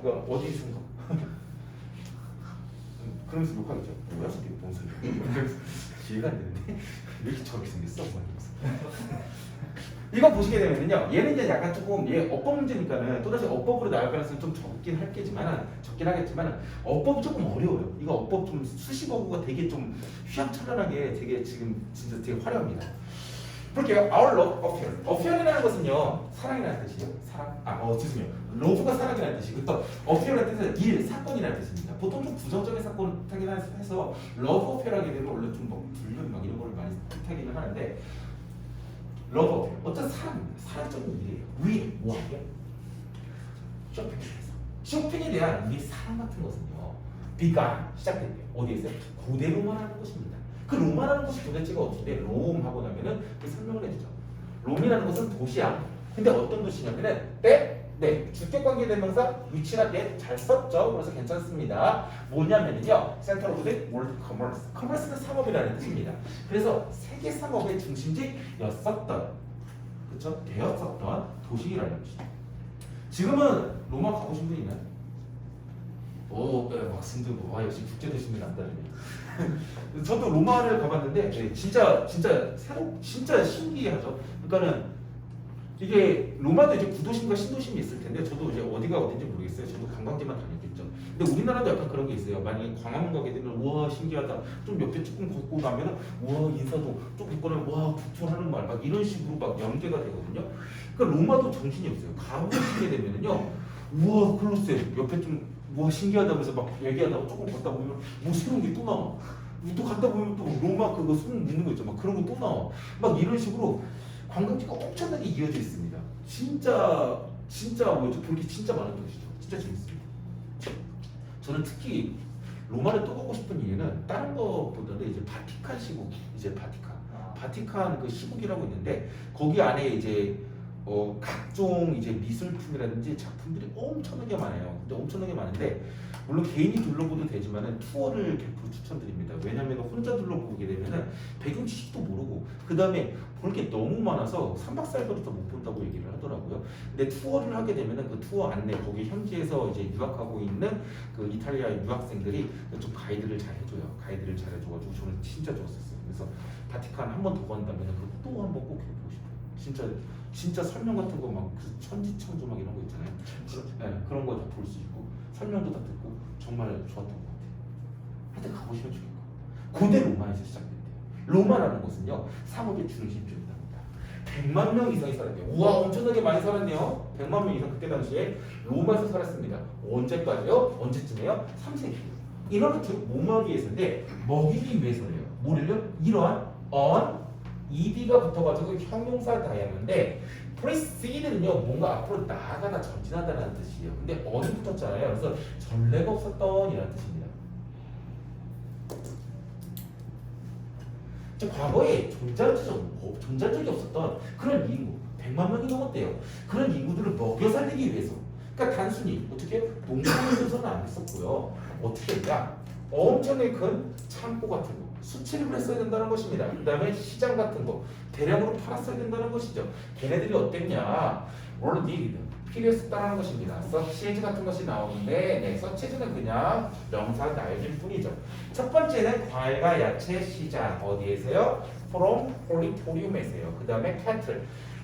그러니까 어디 있습니까? 그러면서 욕하겠죠. 뭐야 저게 뭔 소리야? 이해가 안 되는데 왜 이렇게 저렇게 생겼어? 뭐 이러면서. 이거 보시게 되면요, 얘는 이제 약간 조금 얘 어법 문제니까는 또다시 어법으로 나올 가능성이 좀 적긴 하겠지만 어법이 조금 어려워요. 이거 어법 좀 수식어구가 되게 좀 휘황찬란하게 되게 지금 진짜 되게 화려합니다. 볼게요. Our love affair. affair이라는 것은요, 사랑이라는 뜻이에요. 죄송해요. love가 사랑이라는 뜻이고요. affair이라는 뜻은 일, 사건이라는 뜻입니다. 보통 좀 부정적인 사건을 뜻하긴 해서 love affair 하게 되면 원래 좀 막 불륜 막 이런 걸 많이 뜻하기는 하는데 love affair. 어떤 사랑입니다. 사랑적인 일이에요. 위, 뭐하게? 쇼핑에서. 쇼핑에 대한 우리 사랑 같은 것은요, 비가 시작됐대요. 어디에서? 고대 로마라는 것입니다. 그 로마라는 것이 도대체가 어딘데 롬 하고 나면은 그 설명을 해주죠. 롬이라는 것은 도시야. 근데 어떤 도시냐면은 주격 관계 대명사 위치나 때 잘 썼죠. 그래서 괜찮습니다. 뭐냐면요, 센터 오브 더 월드 커머스. 커머스는 상업이라는 뜻입니다. 그래서 세계 상업의 중심지였었던, 그렇죠? 되었었던 도시라는 뜻이죠. 지금은 로마 가보신 분 있나요? 막 승진고 역시 국제 도시면 남다르네. 저도 로마를 가봤는데 진짜 신기하죠. 그러니까는 이게 로마도 이제 구도심과 신도심이 있을 텐데 저도 이제 어디가 어딘지 모르겠어요. 저도 관광지만 다녔겠죠. 근데 우리나라도 약간 그런 게 있어요. 만약에 광화문 가게 되면 우와 신기하다. 좀 옆에 조금 걷고 가면은 우와 인사도 좀 걷고는 와 구토하는 말 막 이런 식으로 막 연계가 되거든요. 그러니까 로마도 정신이 없어요. 가보시게 되면은요, 우와 콜로세움 옆에 좀 우와 신기하다면서 막 얘기하다가 조금 걷다 보면 뭐 새로운 게 또 나와. 또 갔다 보면 또 로마 그거 손 묻는 거 있죠. 막 그런 거 또 나와. 막 이런 식으로 관광지가 엄청나게 이어져 있습니다. 진짜 뭐죠? 볼 게 진짜 많은 도시죠. 진짜 재밌습니다. 저는 특히 로마를 또 가고 싶은 이유는 다른 것보다는 이제 바티칸 시국, 바티칸 그 시국이라고 있는데 거기 안에 이제 각종 이제 미술품이라든지 작품들이 엄청나게 많아요. 근데 엄청나게 많은데 물론 개인이 둘러보도 되지만은 투어를 100% 추천드립니다. 왜냐면 혼자 둘러보게 되면은 배경 지식도 모르고 그 다음에 볼 게 너무 많아서 3박 4일도 못 본다고 얘기를 하더라고요. 근데 투어를 하게 되면은 그 투어 안내 거기 현지에서 이제 유학하고 있는 그 이탈리아 유학생들이 좀 가이드를 잘 해줘요. 가이드를 잘 해줘가지고 저는 진짜 좋았었어요. 그래서 바티칸 한 번 더 간다면은 그거 또 한 번 꼭 해보고 싶어요. 진짜 설명 같은 거 막 그 천지창조 막 이런 거 있잖아요. 그런 거 다 볼 수 있고 설명도 다 듣고 정말 좋았던 것 같아요. 하여튼 가보시면 좋겠고. 고대 로마에서 시작됐대요. 로마라는 곳은요, 상업의 중심지였답니다. 100만 명 이상이 살았대요. 우와 엄청나게 많이 살았네요. 100만 명 이상 그때 당시에 로마에서 살았습니다. 언제까지요? 언제쯤에요? 3세기. 이런 뭐 먹기 위해서인데 먹이기 위해서래요. 뭐를요? 이러한 ed가 붙어가지고 형용사 다였는데 proceed는요 뭔가 앞으로 나아가다 전진하다라는 뜻이에요. 근데 어디 붙었잖아요. 그래서 전례가 없었던 이라는 뜻입니다. 과거에 존재한 적이 없었던 그런 인구 100만 명이 넘었대요. 그런 인구들을 먹여 살리기 위해서, 그러니까 단순히 어떻게 농촌에서는 안 됐었고요. 어떻게 했냐? 엄청나게 큰 창고 같은 거 수출입을 했어야 된다는 것입니다. 그 다음에 시장 같은 거 대량으로 팔았어야 된다는 것이죠. 걔네들이 어땠냐? were needed, 필요했었다는 것입니다. 서치에즈 같은 것이 나오는데 서치에즈는 그냥 명사 나열일 뿐이죠. 첫 번째는 과일과 야채 시장 어디에서요? from 폴리토리움에서요. 그 다음에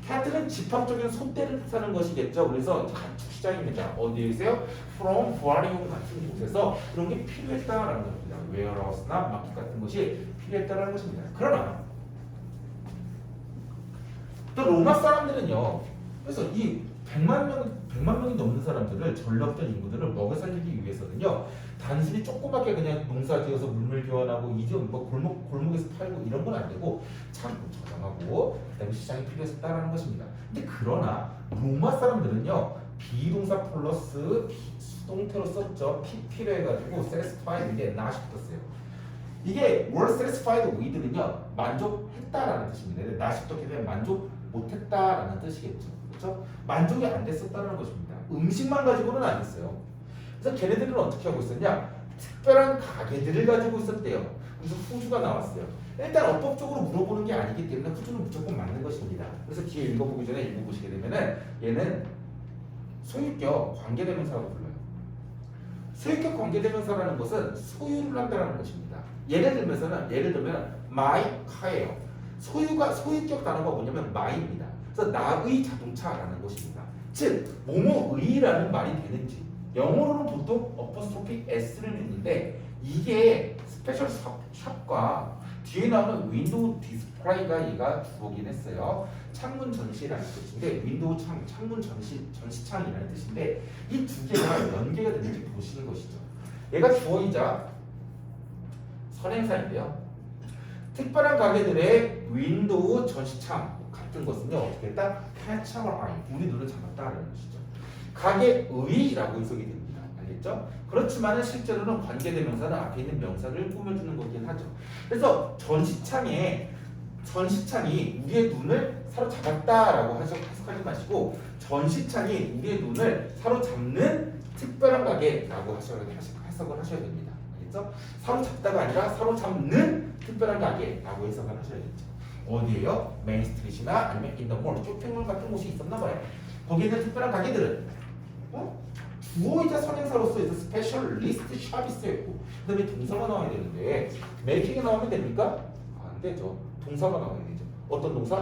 캐틀은 집합적인 소떼를 뜻하는 것이겠죠. 그래서 가축 시장입니다. 어디에서요? from 부아리움 같은 곳에서 그런 게 필요했다라는 겁니다. 웨어하우스나 마켓 같은 것이 필요했다라는 것입니다. 그러나 또 로마 사람들은요, 그래서 이 100만 명이 넘는 사람들을 전력된 인구들을 먹여 살리기 위해서는요, 단순히 조그맣게 그냥 농사 지어서 물물 교환하고 이제 뭐 골목에서 팔고 이런 건 안 되고 창고 저장하고 그다음에 시장이 필요했었다라는 것입니다. 근데 그러나 로마 사람들은요, 비동사 플러스 수동태로 썼죠. 필요해가지고 satisfied인데 not이 붙었어요. 이게 were satisfied with는요 만족했다라는 뜻입니다. 근데 not이 붙었기 때문에 만족 못했다라는 뜻이겠죠. 그렇죠? 만족이 안 됐었다는 것입니다. 음식만 가지고는 안 됐어요. 그래서 걔네들은 어떻게 하고 있었냐? 특별한 가게들을 가지고 있었대요. 그래서 후주가 나왔어요. 일단 어법적으로 물어보는 게 아니기 때문에 후주는 무조건 맞는 것입니다. 그래서 뒤에 읽어보기 전에 읽어보시게 되면은 얘는 소유격 관계대명사라고 불러요. 소유격 관계대명사라는 것은 소유를 한다는 것입니다. 예를 들면 my car예요. 소유격 단어가 뭐냐면 my입니다. 그래서 나의 자동차라는 것입니다. 즉 뭐뭐의라는 말이 되는지 영어로는 보통 어퍼스트로피 s를 넣는데 이게 스페셜 샵과 뒤에 나오는 윈도우 디스플레이가 얘가 주어긴 했어요. 창문 전시라는 뜻인데 윈도우 창문 전시창이라는 뜻인데 이 두 개가 연계가 되는지 보시는 것이죠. 얘가 주어이자 선행사인데요. 특별한 가게들의 윈도우 전시창 같은 것은요 어떻게 했다? catch our eye, 우리 눈을 잡았다라는 것이죠. 가게의라고 해석이 됩니다. 알겠죠? 그렇지만 실제로는 관계대명사는 앞에 있는 명사를 꾸며주는 거긴 하죠. 그래서 전시창이 우리의 눈을 사로잡았다라고 해석하지 마시고 전시창이 우리의 눈을 사로잡는 특별한 가게라고 해석을 하셔야 됩니다. 알겠죠? 사로잡다가 아니라 사로잡는 특별한 가게라고 해석을 하셔야겠죠. 어디에요? 메인스트리트나 아니면 인더몰, 쇼핑몰 같은 곳이 있었나 봐요. 거기에 있는 특별한 가게들은 주어이자 선행사로서 스페셜리스트 샵이 쓰여있고 그 다음에 동사가 나와야 되는데 메이킹이 나오면 됩니까? 안 되죠. 동사가 나와야 되죠. 어떤 동사?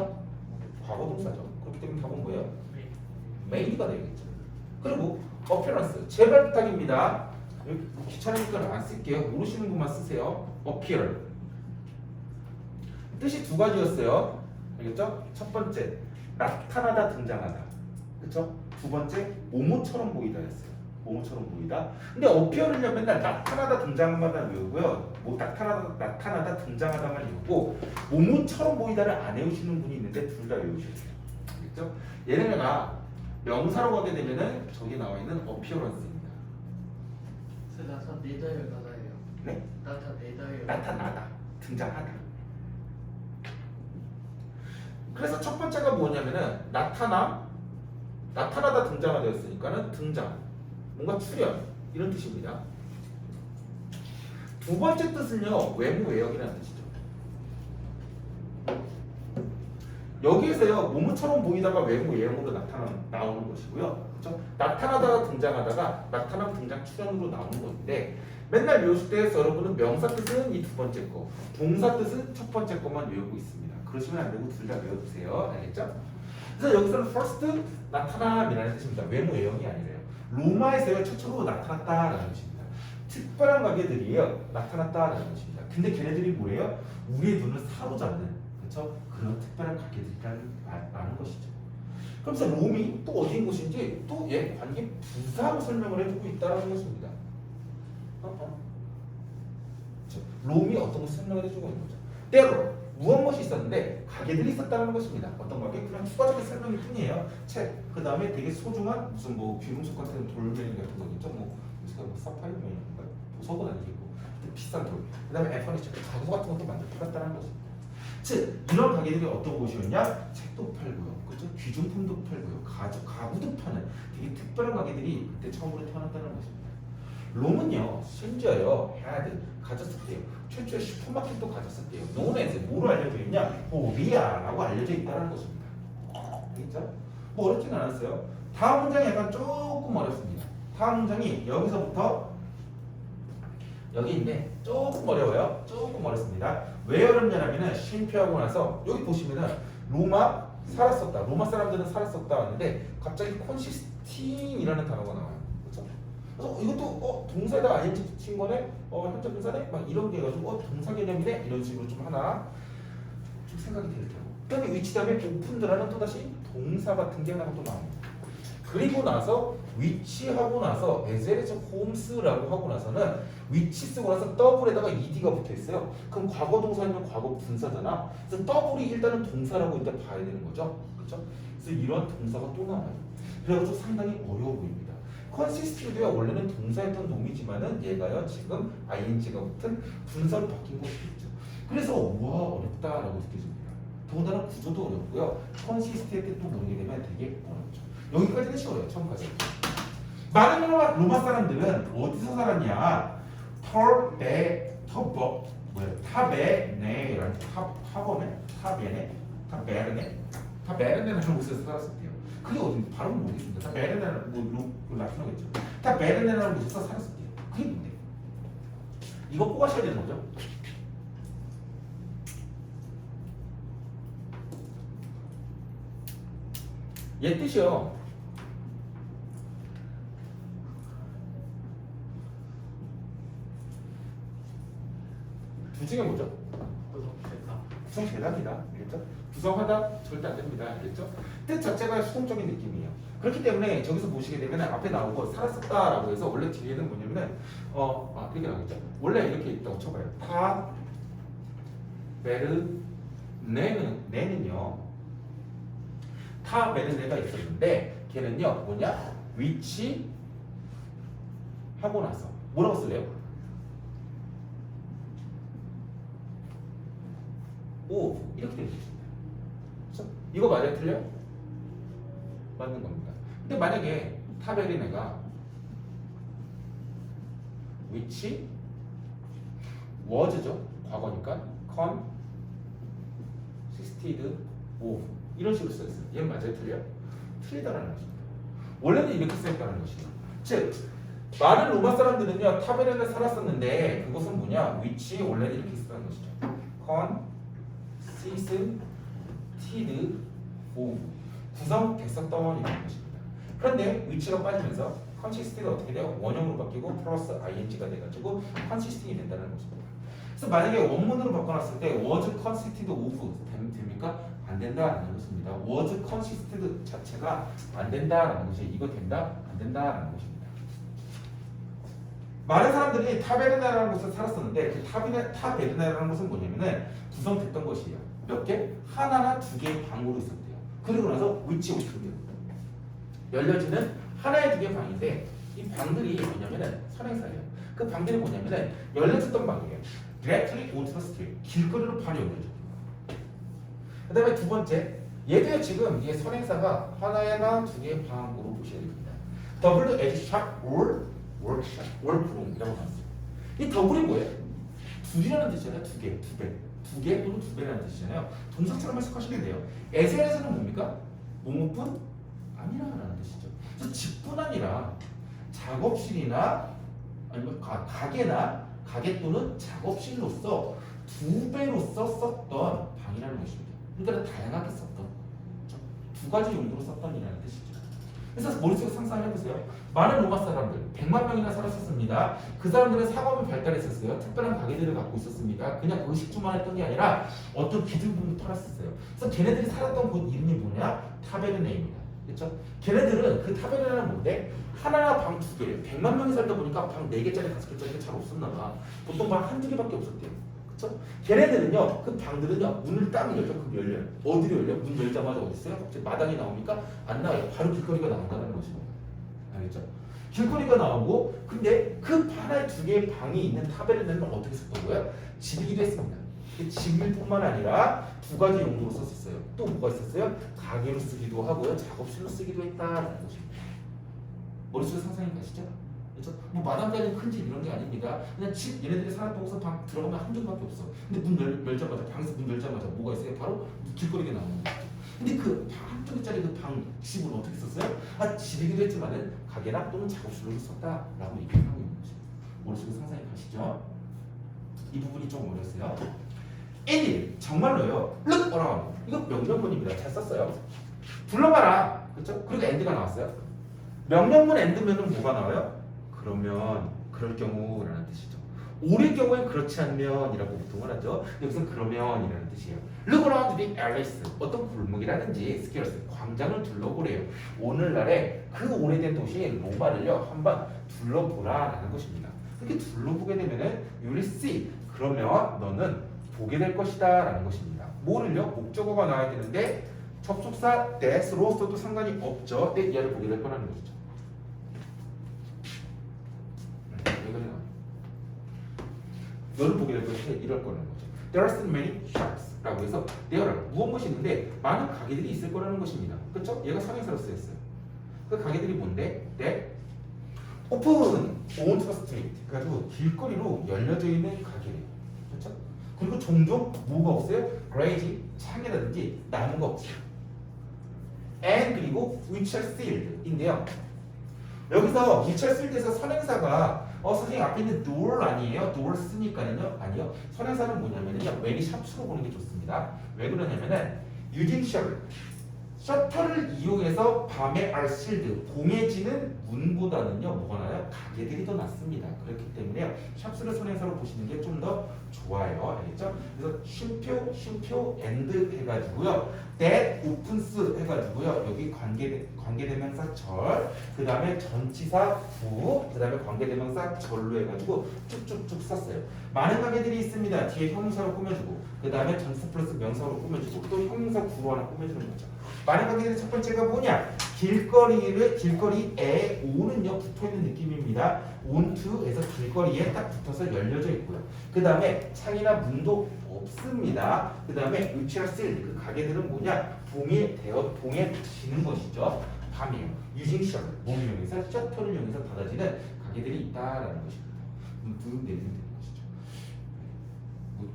과거 동사죠. 그렇기 때문에 답은 뭐예요? 메이가 되겠죠. 그리고 appearance, 제발 부탁입니다. 귀찮으니까 안 쓸게요. 모르시는 분만 쓰세요. appear 뜻이 두 가지였어요. 알겠죠? 첫 번째 나타나다, 등장하다. 그렇죠? 두 번째 모모처럼 보이다였어요. 모모처럼 보이다. 근데 appear은요 맨날 나타나다, 등장하다 외우고요. 뭐 나타나다, 등장하다만 외우고 모모처럼 보이다를 안 외우시는 분이 있는데 둘 다 외우셔야 돼요. 알겠죠? 얘네가 명사로 가게 되면은 저기 나와 있는 appearance입니다. 나타내다예요. 네? 나타내다예요. 나타나다, 등장하다. 그래서 첫 번째가 뭐냐면은 나타나다, 등장하다였으니까는 등장, 뭔가 출현 이런 뜻입니다. 두 번째 뜻은요 외모 외역이라는 뜻이죠. 여기에서요 모모처럼 보이다가 외모 외형으로 나오는 것이고요. 그렇죠? 나타나다가 등장하다가 나타남, 등장, 출현으로 나오는 건데 맨날 외우실 때 여러분은 명사 뜻은 이 두 번째 거, 동사 뜻은 첫 번째 거만 외우고 있습니다. 그러시면 안 되고 둘 다 외워두세요. 알겠죠? 그래서 여기서는 first 나타남이라는 뜻입니다. 외모 외형이 아니래요. 로마에서요 최초로 나타났다라는 뜻입니다. 특별한 가게들이요 나타났다라는 뜻입니다. 근데 걔네들이 뭐예요? 우리의 눈을 사로잡는, 그렇죠? 그런 특별한 가게들이라는 것이죠. 그러면서 롬이 또 어디인 곳인지 또 얘 관계 부사로 설명을 해주고 있다는 것입니다. 롬이 어떤 것을 설명을 해주고 있는 거죠. 때로 무엇이 있었는데 가게들이 있었다는 것입니다. 어떤 가게? 그냥 추가적인 설명일 뿐이에요. 책, 그 다음에 되게 소중한 무슨 뭐 귀금속 같은 돌멩이 같은 거겠죠. 뭐 사파이어 뭐 이런 거, 보석은 아니고 비싼 돌. 그 다음에 에퍼니처, 가구 같은 것도 만들어 팔았다는 것입니다. 즉 이런 가게들이 어떤 곳이었냐? 책도 팔고요, 그렇죠? 귀중품도 팔고요, 가구도 파는 되게 특별한 가게들이 그때 처음으로 태어났다는 것입니다. 롬은요 심지어요 가졌었대요. 최초의 슈퍼마켓도 가졌었대요. 노네즈 뭐로 알려져 있냐? 리아라고 알려져 있다는 것입니다. 알겠죠? 뭐 어렵진 않았어요. 다음 문장이 약간 조금 어렵습니다. 다음 문장이 여기서부터 여기인데 조금 어려워요. 조금 어렵습니다. 왜 어렵냐면은 쉼표하고 나서 여기 보시면은 로마 살았었다, 로마 사람들은 살았었다 하는데 갑자기 콘시스틴이라는 단어가 나와요. 그렇죠? 그래서 이것도 동사에다 ING 붙인 거네, 현재 분사네, 막 이런 게 해가지고 동사 개념이네 이런 식으로 좀 하나 좀 생각이 될 테고. 그다음에 위치 다음에 오픈드라는 또 다시 동사 같은 게 하나 또 나옵니다. 그리고 나서 위치하고 나서 에제레츠 홈스라고 하고 나서는 위치 쓰고 나서 더블에다가 ed가 붙어 있어요. 그럼 과거 동사면 과거 분사잖아. 그래서 더블이 일단은 동사라고 일단 봐야 되는 거죠. 그렇죠? 그래서 이런 동사가 또 나와요. 그래가지고 상당히 어려워 보입니다. 컨시스트도요 원래는 동사였던 놈이지만은 얘가요 지금 ing가 붙은 분사로 바뀐 것이겠죠. 그래서 와 어렵다라고 느껴집니다. 더군다나 구조도 어렵고요. 컨시스트의 뜻도 모르게 되면 되게 어렵죠. 여기까지는 쉬워요. 처음까지. 많은 로마 사람들은 어디서 살았냐? 타베르네라는 곳에서 살았었대요. 그게 어딘지 발음은 모르겠습니다. 타베르네라는 라틴어겠죠. 타베르네라는 곳에서 살았었대요. 그게 뭔데? 이거 꼭 하셔야 되는 거죠. 얘 뜻이요. 두 중에 뭐죠? 구성되답니다. 알겠죠? 구성하다 절대 안 됩니다. 알겠죠? 뜻 자체가 수동적인 느낌이에요. 그렇기 때문에 저기서 보시게 되면 앞에 나오고 살았었다라고 해서 원래 뒤에는 뭐냐면은 이렇게 나오겠죠? 원래 이렇게 있다고 쳐봐요. 타 베르 네는요. 타 베르네가 있었는데 걔는요 뭐냐? 위치 하고 나서 뭐라고 쓸래요? 오 이렇게 되어 있습니다. 그렇죠? 이거 맞아요? 틀려요? 맞는 겁니다. 근데 만약에 타베르네가 which was죠? 과거니까 consisted of 이런 식으로 써있어요. 얘는 맞아요? 틀려요? 틀리다라는 것입니다. 원래는 이렇게 써있다는 것이에요. 즉 많은 로마 사람들은요 타베르네 살았었는데 그것은 뭐냐? which 원래는 이렇게 쓰다는 것이죠. consisted of 구성됐었던이라는 것입니다. 그런데 위치가 빠지면서 consisted가 어떻게 돼요? 원형으로 바뀌고 플러스 ing가 돼가지고 consisting이 된다는 것입니다. 그래서 만약에 원문으로 바꿔놨을 때 was consisted of 됩니까? 안 된다라는 것입니다. was consisted 자체가 안 된다라는 것이 이거 된다? 안 된다라는 것입니다. 많은 사람들이 타베르네라는 곳에 살았었는데 그 타베르네라는 곳은 뭐냐면은 구성됐던 것이에요. 몇 개? 하나나 두 개의 방으로 있었대요. 그리고 나서 위치 어떻게 돼요? 열려지는 하나의 두 개의 방인데 이 방들이 뭐냐면은 선행사예요. 그 방들이 뭐냐면은 열려졌던 방이에요. directly onto the street. 길거리로 바로 열려져. 그 다음에 두 번째 얘도 지금 이게 선행사가 하나나 두 개의 방으로 보셔야 됩니다. 더블도 as shop or workshop, workroom이라고 나왔어요. 이 더블이 뭐예요? 둘이라는 뜻이잖아요. 두 개 또는 두 배라는 뜻이잖아요. 동사처럼 해석하시면 돼요. 에세에서는 뭡니까? 뭐뭐뿐 아니라는 뜻이죠. 그래서 집뿐 아니라 작업실이나 아니면 가게나 가게 또는 작업실로서 두 배로서 썼던 방이라는 것입니다. 그러니까 다양하게 썼던 두 가지 용도로 썼던이라는 뜻이죠. 그래서 머릿속에 상상해보세요. 많은 로마 사람들 100만 명이나 살았었습니다. 그 사람들은 상업이 발달했었어요. 특별한 가게들을 갖고 있었습니다. 그냥 그 식주만 했던 게 아니라 어떤 기둥들도 팔았었어요. 그래서 걔네들이 살았던 곳 이름이 뭐냐? 타베르네입니다. 그렇죠? 걔네들은 그 타베르네는 뭔데? 하나 방 두 개, 100만 명이 살다 보니까 방 4개짜리 5개짜리가 잘 없었나 봐. 보통 방 한두 개밖에 없었대요. 그렇죠? 걔네들은요, 그 방들은요, 문을 딱 열죠. 그럼 열려요. 어디로 열려? 문 열자마자 어디 있어요? 갑자기 마당이 나옵니까? 안 나와요. 바로 길거리가 나온다는 것입니다. 알겠죠? 길거리가 나오고, 근데 그 하나의 두 개의 방이 있는 타베르네는 어떻게 썼던 거예요? 집이기도 했습니다. 집일 뿐만 아니라 두 가지 용도로 썼었어요. 또 뭐가 있었어요? 가게로 쓰기도 하고요, 작업실로 쓰기도 했다라는 것입니다. 머릿속에 상상이 가시죠? 그렇죠? 뭐 마당까지 큰 집 이런 게 아닙니다. 그냥 집 얘네들이 살았던 곳은 방 들어가면 한두 개밖에 없어. 근데 문 열자마자 방에서 문 열자마자 뭐가 있어요? 바로 길거리가 나오는 거죠. 근데 그 한두 개짜리 그 방 집을 어떻게 썼어요? 집이기도 했지만은 가게나 또는 작업실로 썼다라고 얘기를 하고 있는 거죠. 머릿속에 상상이 가시죠? 이 부분이 좀 어려웠어요. 애들 정말로요. look around. 이거 명령문입니다. 잘 썼어요. 불러봐라. 그렇죠? 그리고 end가 나왔어요. 명령문 end면은 뭐가 나와요? 그러면 그럴 경우라는 뜻이죠. 오릴 경우엔 그렇지 않으면이라고 보통을 하죠. 여기서 그러면이라는 뜻이에요. Look around the Alice. 어떤 골목이라든지 스퀘어스 광장을 둘러보래요. 오늘날의 그 오래된 도시 로마를요 한번 둘러보라라는 것입니다. 그렇게 둘러보게 되면은 you will see. 그러면 너는 보게 될 것이다라는 것입니다. 뭐를요? 목적어가 나와야 되는데 접속사 that으로 써도 상관이 없죠. 근데 얘를 보게 될 거라는 것이죠. 너를 보게 될 것이 이럴 거라는 거죠. There are so many shops라고 해서 there are 무엇이 있는데 많은 가게들이 있을 거라는 것입니다. 그렇죠? 얘가 선행사로 쓰였어요. 그 가게들이 뭔데? That open onto the street. 그래가지고 길거리로 열려져 있는 가게래요. 그렇죠? 그리고 종종 뭐가 없어요? grass, 창이라든지 나무가 없어요. And 그리고 which are sealed 인데요. 여기서 미철 쓸데서 선행사가 선생님 앞에 있는 door 아니에요? door 쓰니까는요? 아니요. 선행사는 뭐냐면요. when이 샵수로 보는 게 좋습니다. 왜 그러냐면은 using shutter 셔터를 이용해서 밤에 are sealed 공해지는 문보다는요 뭐가 나요? 가게들이 더 낫습니다. 그렇기 때문에 샵수를 선행사로 보시는 게 좀 더 좋아요. 알겠죠? 그래서 쉼표 and 해가지고요 that opens 해가지고요 여기 관계대명사 절, 그 다음에 전치사 부, 그 다음에 관계대명사 절로 해가지고 쭉쭉쭉 썼어요. 많은 가게들이 있습니다. 뒤에 형용사로 꾸며주고 그 다음에 전치사 플러스 명사로 꾸며주고 또 형용사 구로 하나 꾸며주는 거죠. 많은 관계들의 첫 번째가 뭐냐? 길거리에 오는요 붙어있는 느낌입니다. onto에서 길거리에 딱 붙어서 열려져 있고요. 그 다음에 창이나 문도 없습니다. 그 다음에 위치가 쓸 그 가게들은 뭐냐? 봉에 붙이는 것이죠. 밤이에요. using shutter 몸을 이용해서 셔터를 이용해서 닫아지는 가게들이 있다라는 것입니다. 내리면 되는 것이죠.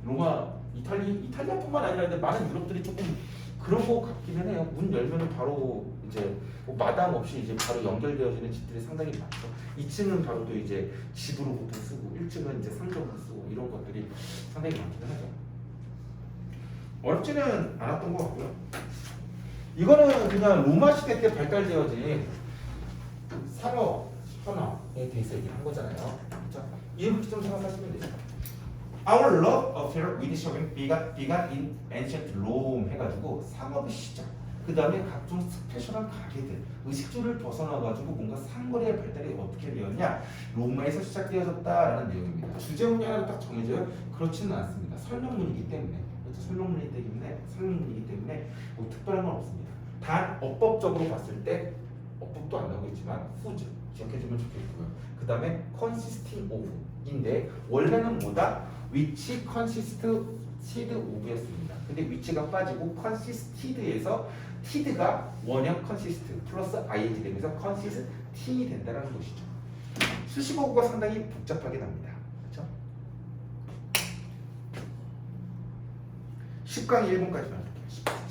로마 이탈리아뿐만 아니라 많은 유럽들이 조금 그런 거 같기는 해요. 문 열면은 바로 이제 뭐 마당 없이 이제 바로 연결되어지는 집들이 상당히 많죠. 2층은 바로 또 이제 집으로 보통 쓰고 1층은 이제 상점으로 쓰고 이런 것들이 상당히 많기는 하죠. 어렵지는 않았던 것 같고요. 이거는 그냥 로마 시대 때 발달되어진 상업 현황에 대해서 얘기를 한 거잖아요. 그렇죠? 이렇게 좀 생각하시면 되죠. Our love affair with shopping began in ancient Rome 해가지고 상업의 시작. 그 다음에 각종 스페셜한 가게들, 의식주를 벗어나가지고 뭔가 상거래의 발달이 어떻게 되었냐? 로마에서 시작되어졌다라는 내용입니다. 주제문이 하나 딱 정해져요? 그렇지는 않습니다. 설명문이기 때문에. 그렇죠? 설명문이기 때문에 뭐 특별한 건 없습니다. 단 어법적으로 봤을 때 어법도 안 나오고 있지만 whose 기억해주면 좋겠고요. 그 다음에 consisting of인데 원래는 뭐다? which consisted of였습니다. 근데 which가 빠지고 consisted에서 tid가 원형 consist 플러스 ing 되면서 consisting 된다는 것이죠. 수식어구가 상당히 복잡하게 납니다. 그렇죠? 10강의 1번까지만 볼게요.